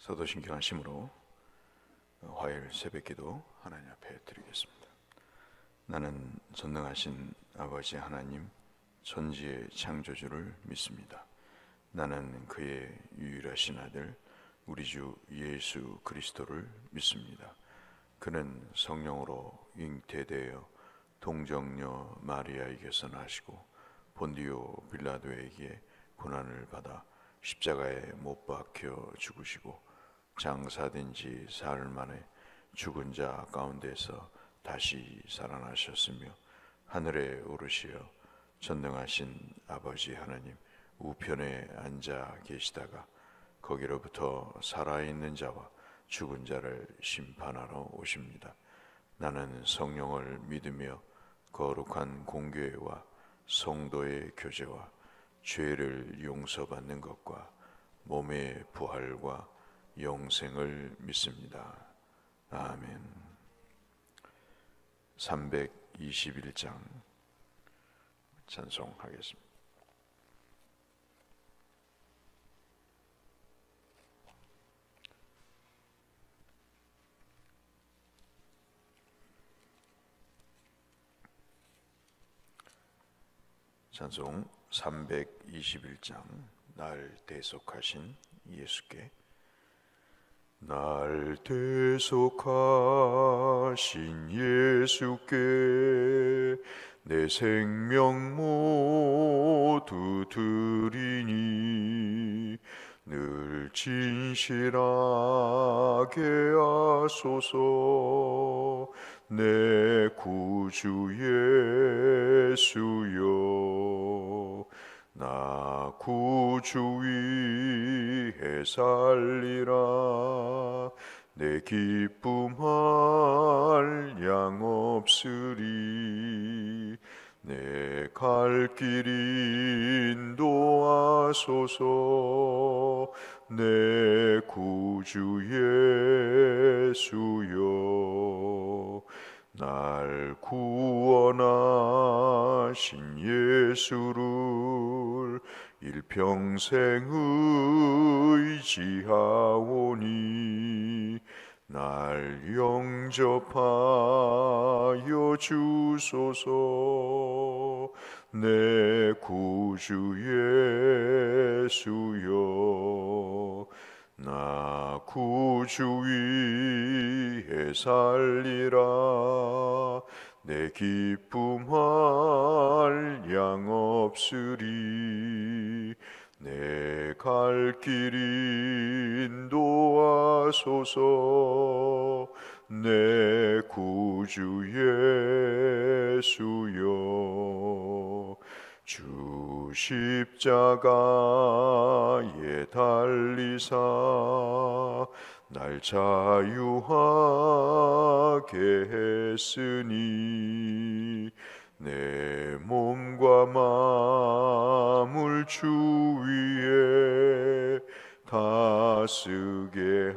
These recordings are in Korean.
사도신경하심으로 화요일 새벽기도 하나님 앞에 드리겠습니다. 나는 전능하신 아버지 하나님 천지의 창조주를 믿습니다. 나는 그의 유일하신 아들 우리 주 예수 그리스도를 믿습니다. 그는 성령으로 잉태되어 동정녀 마리아에게서 나시고 본디오 빌라도에게 고난을 받아 십자가에 못 박혀 죽으시고 장사된 지 사흘 만에 죽은 자 가운데서 다시 살아나셨으며 하늘에 오르시어 전능하신 아버지 하나님 우편에 앉아 계시다가 거기로부터 살아있는 자와 죽은 자를 심판하러 오십니다. 나는 성령을 믿으며 거룩한 공교회와 성도의 교제와 죄를 용서받는 것과 몸의 부활과 영생을 믿습니다. 아멘. 321장 찬송하겠습니다. 찬송 321장 날 대속하신 예수께. 날 대속하신 예수께 내 생명 모두 드리니 늘 진실하게 하소서. 내 구주 예수여 나 구주 위해 살리라. 내 기쁨할 양 없으리. 내 갈 길 인도하소서. 내 구주 예수여 날 구원하신 예수를 일평생 의지하오니 날 영접하여 주소서. 내 구주 예수여 나 구주 위해 살리라. 내 기쁨할 양 없으리. 내 갈 길 인도하소서. 내 구주 예수여 주 십자가에 달리사 날 자유하게 했으니 내 몸과 마음을 주 위에 다쓰게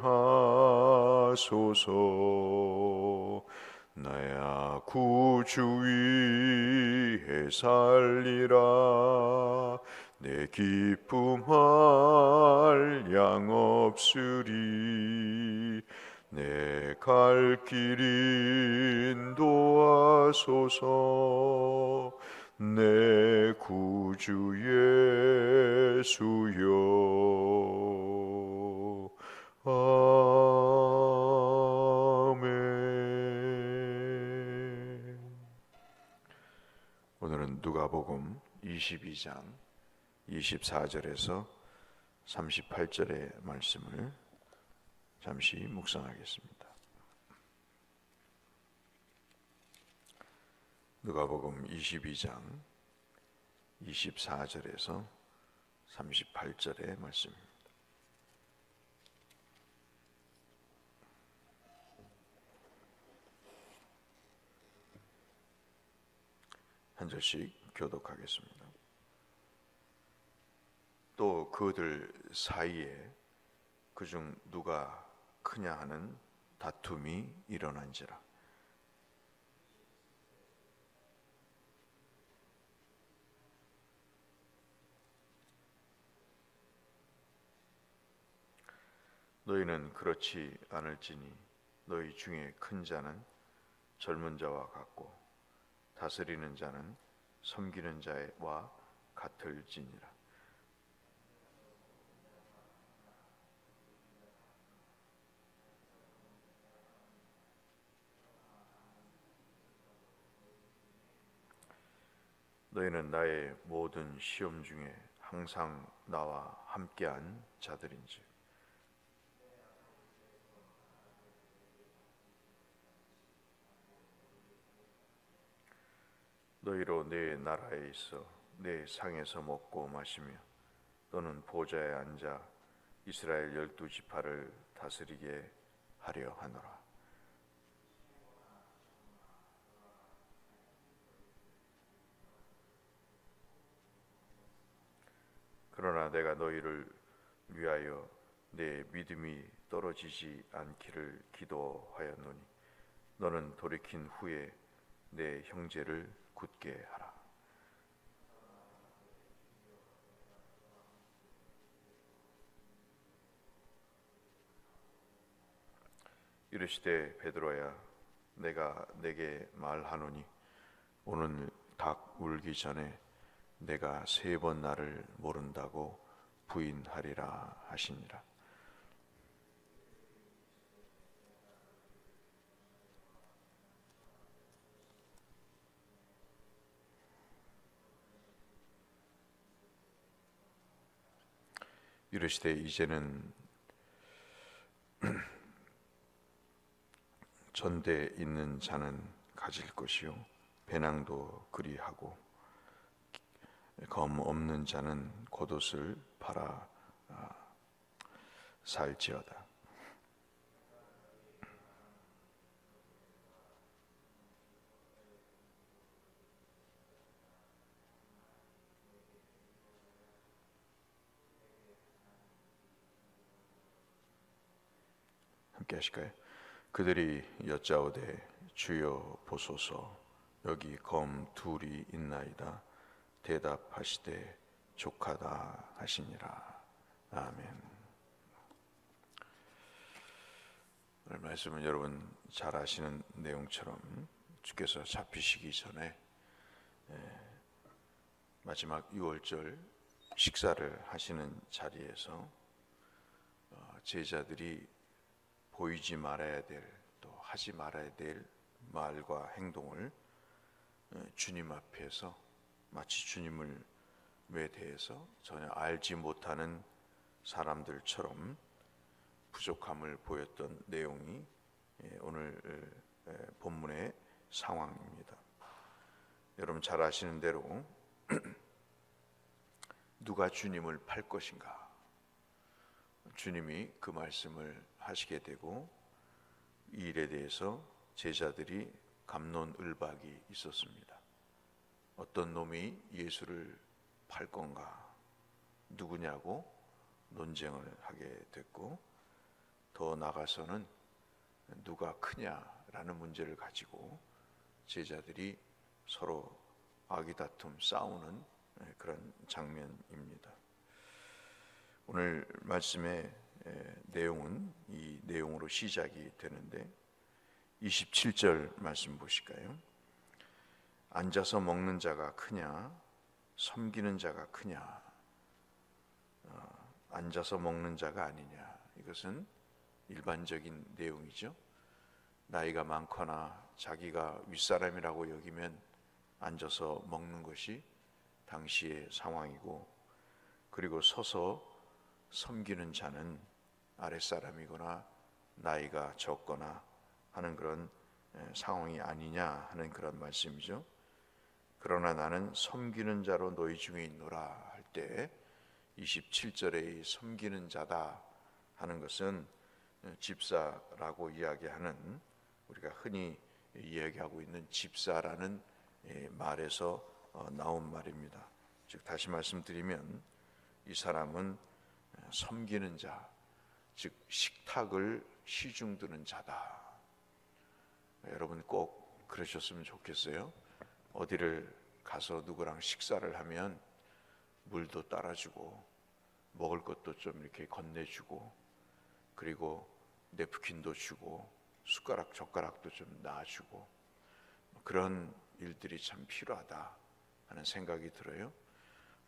하소서. 나야 구주 위해 살리라. 내 기쁨할 양 없으리. 내 갈 길 인도하소서. 내 구주 예수여 아멘. 오늘은 누가복음 22장 24절에서 38절의 말씀을 잠시 묵상하겠습니다. 누가복음 22장 24절에서 38절의 말씀입니다. 한 절씩 교독하겠습니다. 또 그들 사이에 그중 누가 크냐 하는 다툼이 일어난지라. 너희는 그렇지 않을지니 너희 중에 큰 자는 젊은 자와 같고 다스리는 자는 섬기는 자와 같을지니라. 너희는 나의 모든 시험 중에 항상 나와 함께한 자들인지 너희로 내 나라에 있어 내 상에서 먹고 마시며 너는 보좌에 앉아 이스라엘 12지파를 다스리게 하려 하노라. 그러나 내가 너희를 위하여 내 믿음이 떨어지지 않기를 기도하였노니 너는 돌이킨 후에 내 형제를 굳게 하라. 이르시되 베드로야 내가 내게 말하노니 오늘 닭 울기 전에 내가 3번 나를 모른다고 부인하리라 하시니라. 이르시되 이제는 전대 있는 자는 가질 것이요 배낭도 그리하고 검 없는 자는 겉옷을 팔아 살지어다. 함께 하실까요? 그들이 여짜오되 주여 보소서 여기 검 둘이 있나이다. 대답하시되 족하다 하시니라. 아멘. 오늘 말씀은 여러분 잘 아시는 내용처럼 주께서 잡히시기 전에 마지막 유월절 식사를 하시는 자리에서 제자들이 보이지 말아야 될, 또 하지 말아야 될 말과 행동을 주님 앞에서 마치 주님을 에 대해서 전혀 알지 못하는 사람들처럼 부족함을 보였던 내용이 오늘 본문의 상황입니다. 여러분 잘 아시는 대로 누가 주님을 팔 것인가? 주님이 그 말씀을 하시게 되고 이 일에 대해서 제자들이 갑론을박이 있었습니다. 어떤 놈이 예수를 팔 건가? 누구냐고 논쟁을 하게 됐고 더 나아가서는 누가 크냐라는 문제를 가지고 제자들이 서로 아기다툼 싸우는 그런 장면입니다. 오늘 말씀의 내용은 이 내용으로 시작이 되는데 27절 말씀 보실까요? 앉아서 먹는 자가 크냐 섬기는 자가 크냐? 앉아서 먹는 자가 아니냐. 이것은 일반적인 내용이죠. 나이가 많거나 자기가 윗사람이라고 여기면 앉아서 먹는 것이 당시의 상황이고, 그리고 서서 섬기는 자는 아랫사람이거나 나이가 적거나 하는 그런 상황이 아니냐 하는 그런 말씀이죠. 그러나 나는 섬기는 자로 너희 중에 있노라 할 때 27절에 섬기는 자다 하는 것은 집사라고 이야기하는, 우리가 흔히 이야기하고 있는 집사라는 말에서 나온 말입니다. 즉 다시 말씀드리면 이 사람은 섬기는 자, 즉 식탁을 시중드는 자다. 여러분 꼭 그러셨으면 좋겠어요. 어디를 가서 누구랑 식사를 하면 물도 따라주고 먹을 것도 좀 이렇게 건네주고 그리고 냅킨도 주고 숟가락 젓가락도 좀 놔주고 그런 일들이 참 필요하다 하는 생각이 들어요.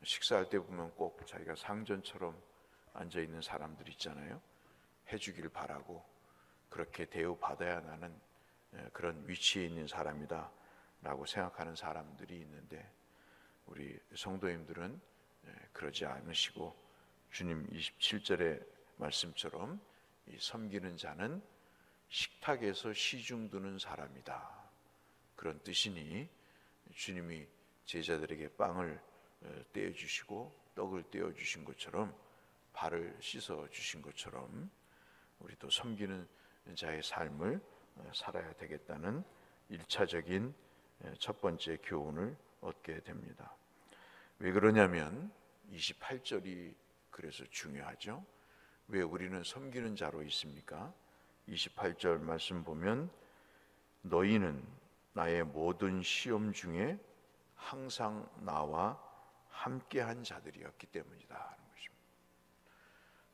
식사할 때 보면 꼭 자기가 상전처럼 앉아있는 사람들 있잖아요. 해주길 바라고 그렇게 대우받아야 나는 그런 위치에 있는 사람이다 라고 생각하는 사람들이 있는데, 우리 성도님들은 그러지 않으시고 주님 27절의 말씀처럼 이 섬기는 자는 식탁에서 시중 드는 사람이다, 그런 뜻이니 주님이 제자들에게 빵을 떼어주시고 떡을 떼어주신 것처럼, 발을 씻어주신 것처럼 우리도 섬기는 자의 삶을 살아야 되겠다는 1차적인 첫 번째 교훈을 얻게 됩니다. 왜 그러냐면 28절이 그래서 중요하죠. 왜 우리는 섬기는 자로 있습니까? 28절 말씀 보면 너희는 나의 모든 시험 중에 항상 나와 함께한 자들이었기 때문이다 하는 것입니다.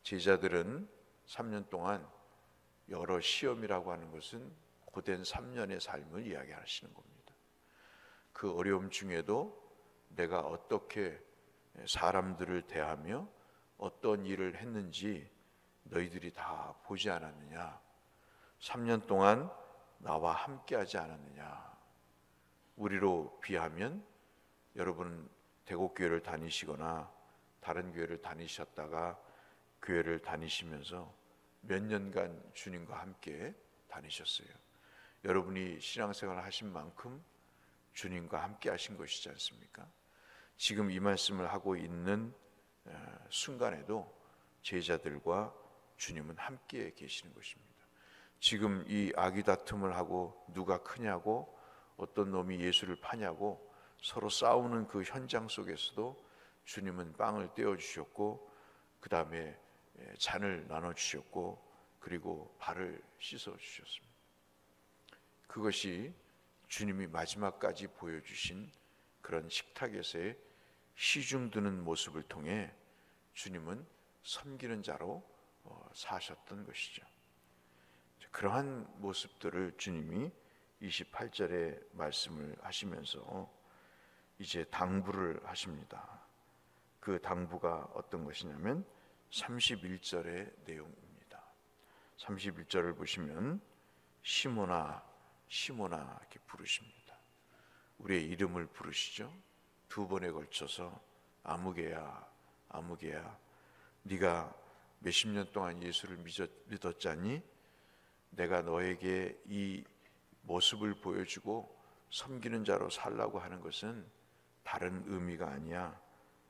제자들은 3년 동안 여러 시험이라고 하는 것은 고된 3년의 삶을 이야기하시는 겁니다. 그 어려움 중에도 내가 어떻게 사람들을 대하며 어떤 일을 했는지 너희들이 다 보지 않았느냐? 3년 동안 나와 함께하지 않았느냐? 우리로 비하면 여러분 대곡교회를 다니시거나 다른 교회를 다니셨다가 교회를 다니시면서 몇 년간 주님과 함께 다니셨어요. 여러분이 신앙생활을 하신 만큼 주님과 함께 하신 것이지 않습니까? 지금 이 말씀을 하고 있는 순간에도 제자들과 주님은 함께 계시는 것입니다. 지금 이 아귀다툼을 하고 누가 크냐고, 어떤 놈이 예수를 파냐고 서로 싸우는 그 현장 속에서도 주님은 빵을 떼어주셨고 그 다음에 잔을 나눠주셨고 그리고 발을 씻어주셨습니다. 그것이 주님이 마지막까지 보여주신 그런 식탁에서의 시중 드는 모습을 통해 주님은 섬기는 자로 사셨던 것이죠. 그러한 모습들을 주님이 28절에 말씀을 하시면서 이제 당부를 하십니다. 그 당부가 어떤 것이냐면 31절의 내용입니다. 31절을 보시면 시몬아 시몬아 이렇게 부르십니다. 우리의 이름을 부르시죠. 두 번에 걸쳐서 아무개야 아무개야, 네가 몇십 년 동안 예수를 믿었잖니? 내가 너에게 이 모습을 보여주고 섬기는 자로 살라고 하는 것은 다른 의미가 아니야.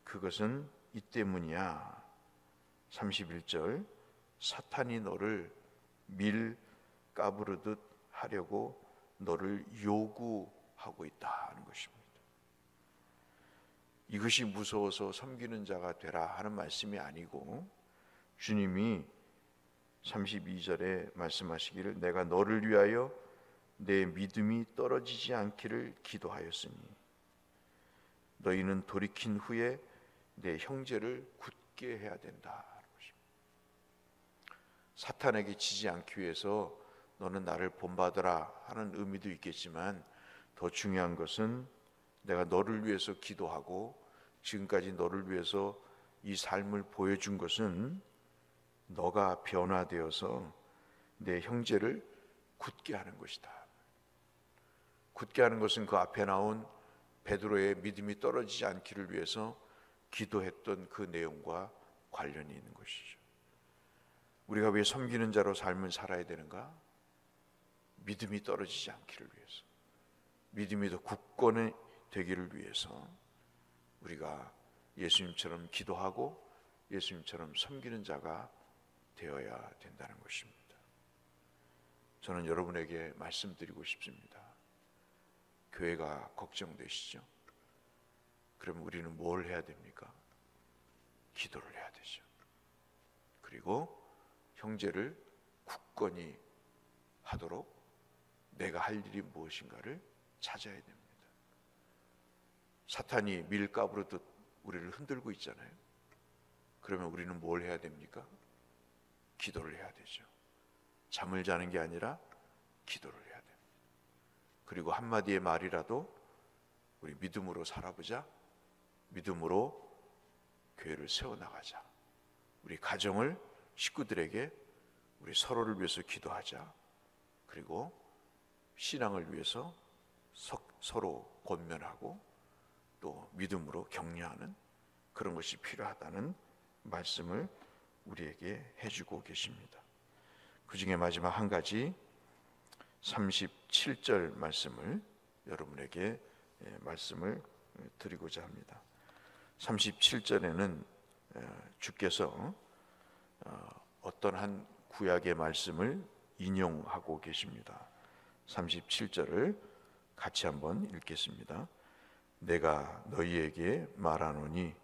그것은 이 때문이야. 31절, 사탄이 너를 밀 까부르듯 하려고 너를 요구하고 있다 하는 것입니다. 이것이 무서워서 섬기는 자가 되라 하는 말씀이 아니고, 주님이 32절에 말씀하시기를 내가 너를 위하여 내 믿음이 떨어지지 않기를 기도하였으니 너희는 돌이킨 후에 내 형제를 굳게 해야 된다. 사탄에게 지지 않기 위해서 너는 나를 본받으라 하는 의미도 있겠지만, 더 중요한 것은 내가 너를 위해서 기도하고 지금까지 너를 위해서 이 삶을 보여준 것은 너가 변화되어서 내 형제를 굳게 하는 것이다. 굳게 하는 것은 그 앞에 나온 베드로의 믿음이 떨어지지 않기를 위해서 기도했던 그 내용과 관련이 있는 것이죠. 우리가 왜 섬기는 자로 삶을 살아야 되는가? 믿음이 떨어지지 않기를 위해서, 믿음이 더 굳건히 되기를 위해서 우리가 예수님처럼 기도하고 예수님처럼 섬기는 자가 되어야 된다는 것입니다. 저는 여러분에게 말씀드리고 싶습니다. 교회가 걱정되시죠? 그럼 우리는 뭘 해야 됩니까? 기도를 해야 되죠. 그리고 형제를 굳건히 하도록 내가 할 일이 무엇인가를 찾아야 됩니다. 사탄이 밀가부르듯 우리를 흔들고 있잖아요. 그러면 우리는 뭘 해야 됩니까? 기도를 해야 되죠. 잠을 자는 게 아니라 기도를 해야 됩니다. 그리고 한마디의 말이라도 우리 믿음으로 살아보자, 믿음으로 교회를 세워나가자, 우리 가정을, 식구들에게 우리 서로를 위해서 기도하자, 그리고 신앙을 위해서 서로 권면하고 또 믿음으로 격려하는 그런 것이 필요하다는 말씀을 우리에게 해주고 계십니다. 그 중에 마지막 한 가지 37절 말씀을 여러분에게 말씀을 드리고자 합니다. 37절에는 주께서 어떤 한 구약의 말씀을 인용하고 계십니다. 37절을 같이 한번 읽겠습니다. 내가 너희에게 말하노니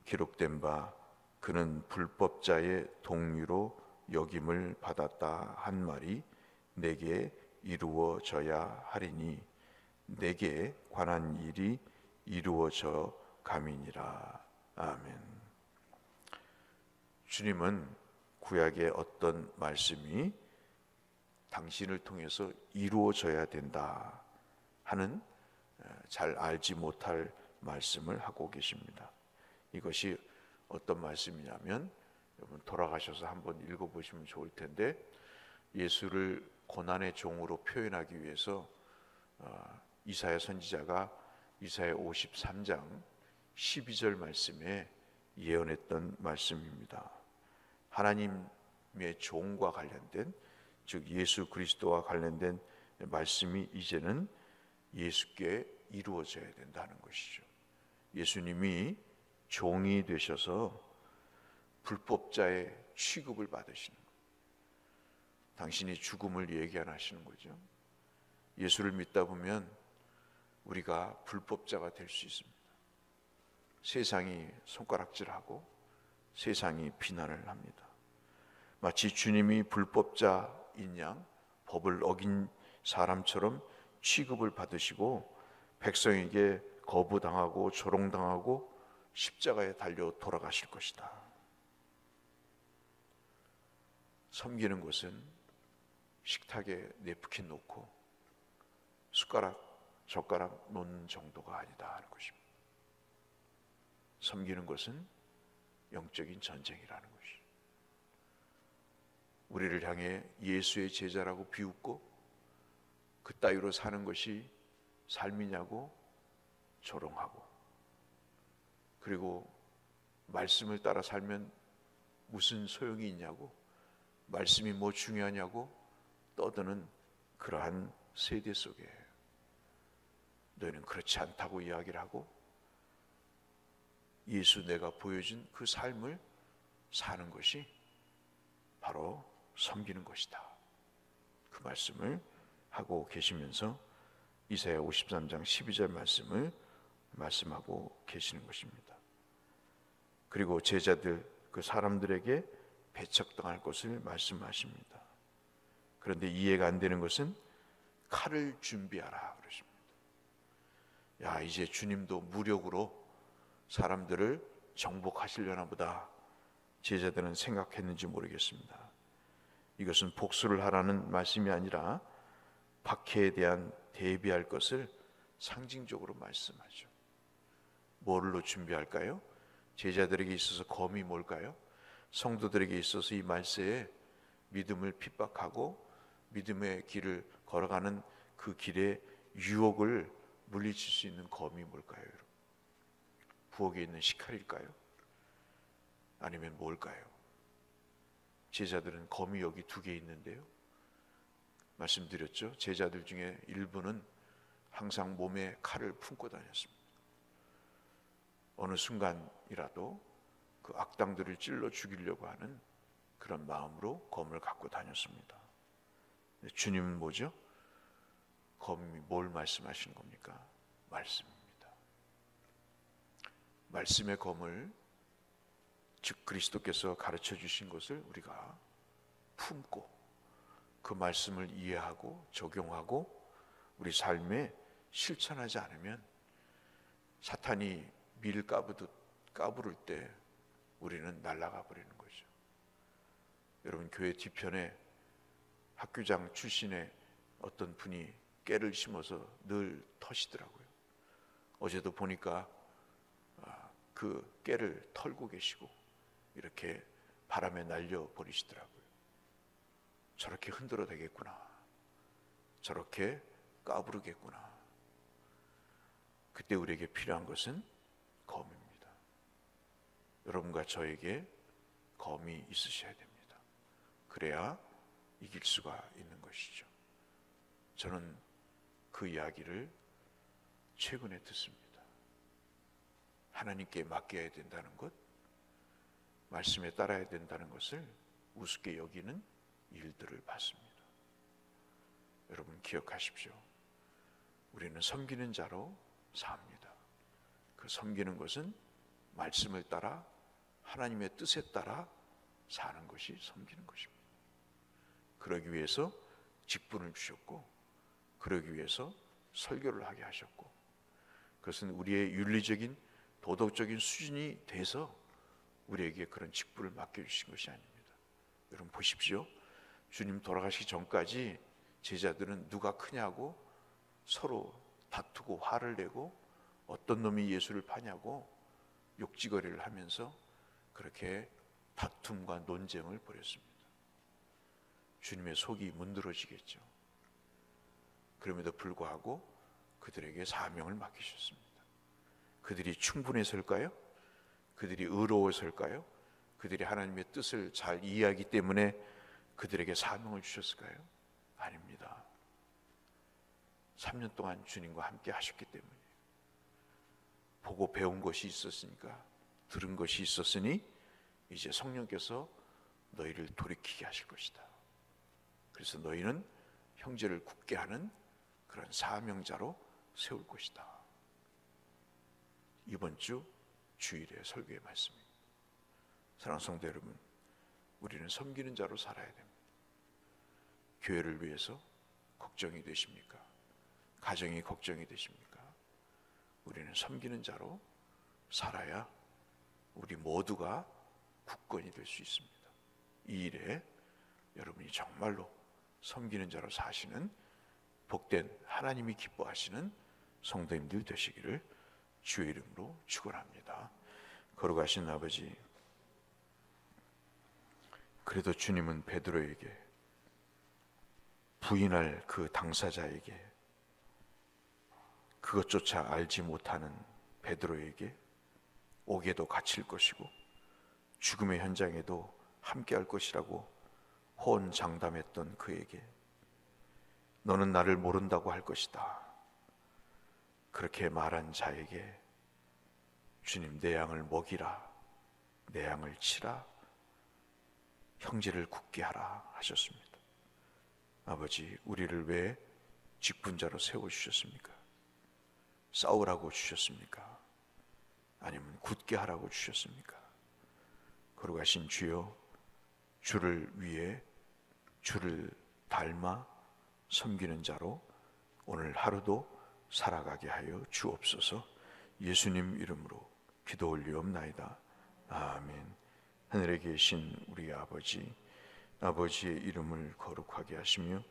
기록된 바 그는 불법자의 동류로 여김을 받았다 한 말이 내게 이루어져야 하리니 내게 관한 일이 이루어져 감이니라. 아멘. 주님은 구약의 어떤 말씀이 당신을 통해서 이루어져야 된다 하는 잘 알지 못할 말씀을 하고 계십니다. 이것이 어떤 말씀이냐면, 여러분 돌아가셔서 한번 읽어보시면 좋을 텐데, 예수를 고난의 종으로 표현하기 위해서 이사야 선지자가 이사야 53장 12절 말씀에 예언했던 말씀입니다. 하나님의 종과 관련된, 즉 예수 그리스도와 관련된 말씀이 이제는 예수께 이루어져야 된다는 것이죠. 예수님이 종이 되셔서 불법자의 취급을 받으시는 것, 당신이 죽음을 얘기 안 하시는 거죠. 예수를 믿다 보면 우리가 불법자가 될 수 있습니다. 세상이 손가락질하고 세상이 비난을 합니다. 마치 주님이 불법자인 양 법을 어긴 사람처럼 취급을 받으시고 백성에게 거부당하고 조롱당하고 십자가에 달려 돌아가실 것이다. 섬기는 것은 식탁에 네프킨 놓고 숟가락, 젓가락 놓는 정도가 아니다 하는 것입니다. 섬기는 것은 영적인 전쟁이라는 것이, 우리를 향해 예수의 제자라고 비웃고 그 따위로 사는 것이 삶이냐고 조롱하고, 그리고 말씀을 따라 살면 무슨 소용이 있냐고, 말씀이 뭐 중요하냐고 떠드는 그러한 세대 속에 너희는 그렇지 않다고 이야기를 하고 예수 내가 보여준 그 삶을 사는 것이 바로 섬기는 것이다. 그 말씀을 하고 계시면서 이사야 53장 12절 말씀을 말씀하고 계시는 것입니다. 그리고 제자들, 그 사람들에게 배척당할 것을 말씀하십니다. 그런데 이해가 안 되는 것은 칼을 준비하라 그러십니다. 야, 이제 주님도 무력으로 사람들을 정복하시려나 보다 제자들은 생각했는지 모르겠습니다. 이것은 복수를 하라는 말씀이 아니라 박해에 대한 대비할 것을 상징적으로 말씀하죠. 뭘로 준비할까요? 제자들에게 있어서 검이 뭘까요? 성도들에게 있어서 이 말세에 믿음을 핍박하고 믿음의 길을 걸어가는 그 길에 유혹을 물리칠 수 있는 검이 뭘까요? 부엌에 있는 식칼일까요? 아니면 뭘까요? 제자들은 검이 여기 2개 있는데요, 말씀드렸죠. 제자들 중에 일부는 항상 몸에 칼을 품고 다녔습니다. 어느 순간이라도 그 악당들을 찔러 죽이려고 하는 그런 마음으로 검을 갖고 다녔습니다. 주님은 뭐죠? 검이 뭘 말씀하시는 겁니까? 말씀입니다. 말씀의 검을, 즉 그리스도께서 가르쳐 주신 것을 우리가 품고 그 말씀을 이해하고 적용하고 우리 삶에 실천하지 않으면 사탄이 밀 까부를 때 우리는 날아가 버리는 거죠. 여러분, 교회 뒤편에 학교장 출신의 어떤 분이 깨를 심어서 늘 터시더라고요. 어제도 보니까 그 깨를 털고 계시고 이렇게 바람에 날려 버리시더라고요. 저렇게 흔들어 대겠구나, 저렇게 까부르겠구나. 그때 우리에게 필요한 것은 검입니다. 여러분과 저에게 검이 있으셔야 됩니다. 그래야 이길 수가 있는 것이죠. 저는 그 이야기를 최근에 듣습니다. 하나님께 맡겨야 된다는 것, 말씀에 따라야 된다는 것을 우습게 여기는 일들을 봤습니다. 여러분 기억하십시오. 우리는 섬기는 자로 삽니다. 그 섬기는 것은 말씀을 따라 하나님의 뜻에 따라 사는 것이 섬기는 것입니다. 그러기 위해서 직분을 주셨고, 그러기 위해서 설교를 하게 하셨고, 그것은 우리의 윤리적인 도덕적인 수준이 돼서 우리에게 그런 직분을 맡겨주신 것이 아닙니다. 여러분 보십시오. 주님 돌아가시기 전까지 제자들은 누가 크냐고 서로 다투고 화를 내고 어떤 놈이 예수를 파냐고 욕지거리를 하면서 그렇게 다툼과 논쟁을 벌였습니다. 주님의 속이 문드러지겠죠. 그럼에도 불구하고 그들에게 사명을 맡기셨습니다. 그들이 충분해서일까요? 그들이 의로워서일까요? 그들이 하나님의 뜻을 잘 이해하기 때문에 그들에게 사명을 주셨을까요? 아닙니다. 3년 동안 주님과 함께 하셨기 때문에, 보고 배운 것이 있었으니까, 들은 것이 있었으니 이제 성령께서 너희를 돌이키게 하실 것이다. 그래서 너희는 형제를 굳게 하는 그런 사명자로 세울 것이다. 이번 주 주일의 설교의 말씀입니다. 사랑하는 성도 여러분, 우리는 섬기는 자로 살아야 됩니다. 교회를 위해서 걱정이 되십니까? 가정이 걱정이 되십니까? 우리는 섬기는 자로 살아야 우리 모두가 굳건히 될 수 있습니다. 이 일에 여러분이 정말로 섬기는 자로 사시는 복된 하나님이 기뻐하시는 성도님들 되시기를 주의 이름으로 축원합니다. 거룩하신 아버지, 그래도 주님은 베드로에게, 부인할 그 당사자에게, 그것조차 알지 못하는 베드로에게 옥에도 갇힐 것이고 죽음의 현장에도 함께할 것이라고 호언장담했던 그에게 너는 나를 모른다고 할 것이다, 그렇게 말한 자에게 주님, 내 양을 먹이라, 내 양을 치라, 형제를 굳게 하라 하셨습니다. 아버지, 우리를 왜 직분자로 세워주셨습니까? 싸우라고 주셨습니까? 아니면 굳게 하라고 주셨습니까? 거룩하신 주여, 주를 위해 주를 닮아 섬기는 자로 오늘 하루도 살아가게 하여 주옵소서. 예수님 이름으로 기도 올리옵나이다. 아멘. 하늘에 계신 우리 아버지, 아버지의 이름을 거룩하게 하시며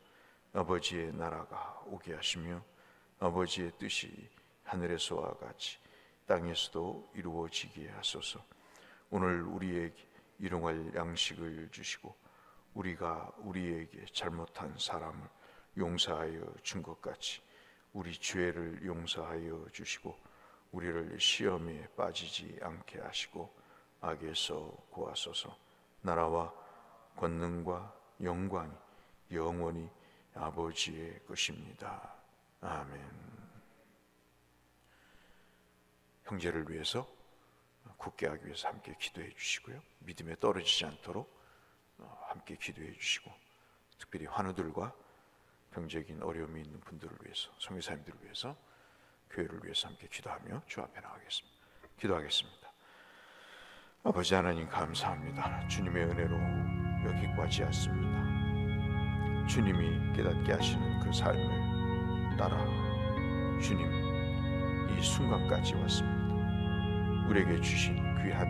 아버지의 나라가 오게 하시며 아버지의 뜻이 하늘에서와 같이 땅에서도 이루어지게 하소서. 오늘 우리에게 일용할 양식을 주시고 우리가 우리에게 잘못한 사람을 용서하여 준 것 같이 우리 죄를 용서하여 주시고 우리를 시험에 빠지지 않게 하시고 악에서 구하소서. 나라와 권능과 영광이 영원히 아버지의 것입니다. 아멘. 형제를 위해서 굳게 하기 위해서 함께 기도해 주시고요, 믿음에 떨어지지 않도록 함께 기도해 주시고, 특별히 환우들과 병적인 어려움이 있는 분들을 위해서, 선교사님들을 위해서, 교회를 위해서 함께 기도하며 주 앞에 나가겠습니다. 기도하겠습니다. 아버지 하나님, 감사합니다. 주님의 은혜로 여기까지 왔습니다. 주님이 깨닫게 하시는 그 삶을 따라 주님 이 순간까지 왔습니다. 우리에게 주신 귀한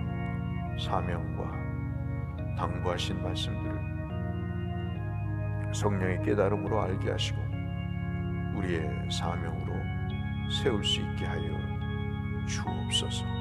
사명과 당부하신 말씀들을 성령의 깨달음으로 알게 하시고 우리의 사명으로 세울 수 있게 하여 주옵소서.